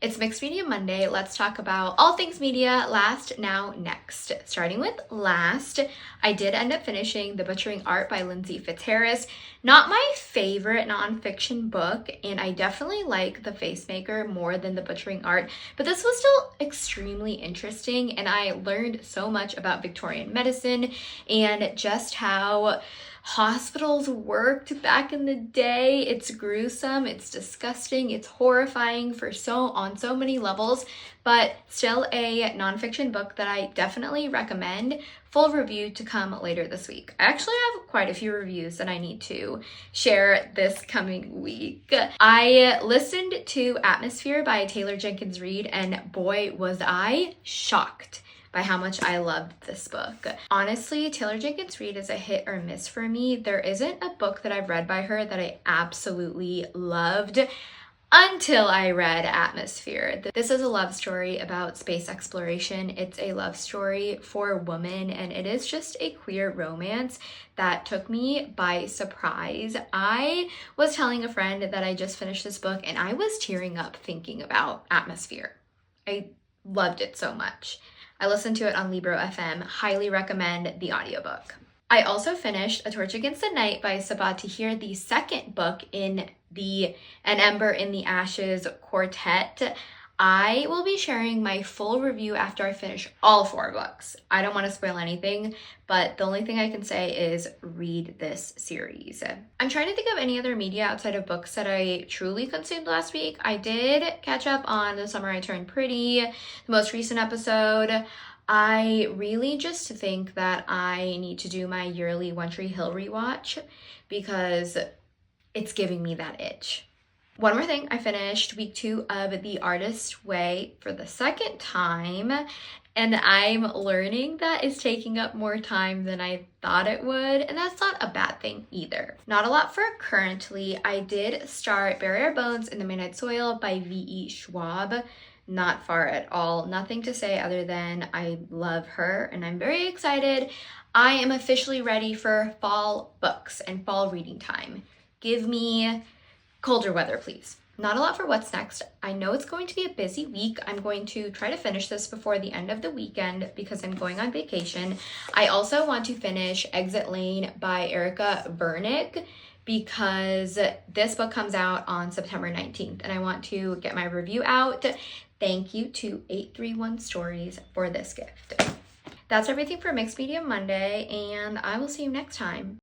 It's Mixed Media Monday. Let's talk about all things media, last, now, next. Starting with last, I did end up finishing The Butchering Art by Lindsay Fitzharris. Not my favorite nonfiction book, and I definitely like The Facemaker more than The Butchering Art, but this was still extremely interesting, and I learned so much about Victorian medicine and just how hospitals worked back in the day. It's gruesome, it's disgusting, it's horrifying on so many levels, but still a nonfiction book that I definitely recommend. Full review to come later this week. I actually have quite a few reviews that I need to share this coming week. I listened to Atmosphere by Taylor Jenkins Reid, and boy, was I shocked by how much I loved this book. Honestly, Taylor Jenkins Reid is a hit or miss for me. There isn't a book that I've read by her that I absolutely loved until I read Atmosphere. This is a love story about space exploration. It's a love story for women, and it is just a queer romance that took me by surprise. I was telling a friend that I just finished this book, and I was tearing up thinking about Atmosphere. I loved it so much. I listened to it on Libro FM. Highly recommend the audiobook. I also finished A Torch Against the Night by Sabaa Tahir, the second book in the An Ember in the Ashes quartet. I will be sharing my full review after I finish all 4 books. I don't want to spoil anything, but the only thing I can say is read this series. I'm trying to think of any other media outside of books that I truly consumed last week. I did catch up on The Summer I Turned Pretty, the most recent episode. I really just think that I need to do my yearly One Tree Hill rewatch because it's giving me that itch. One more thing, I finished week 2 of The Artist's Way for the second time, and I'm learning that it's taking up more time than I thought it would, and that's not a bad thing either. Not a lot for currently. I did start Bury Our Bones in the Midnight Soil by V.E. Schwab. Not far at all. Nothing to say other than I love her, and I'm very excited. I am officially ready for fall books and fall reading time. Give me colder weather, please. Not a lot for what's next. I know it's going to be a busy week. I'm going to try to finish this before the end of the weekend because I'm going on vacation. I also want to finish Exit Lane by Erica Vernick because this book comes out on September 19th and I want to get my review out. Thank you to 831 Stories for this gift. That's everything for Mixed Media Monday, and I will see you next time.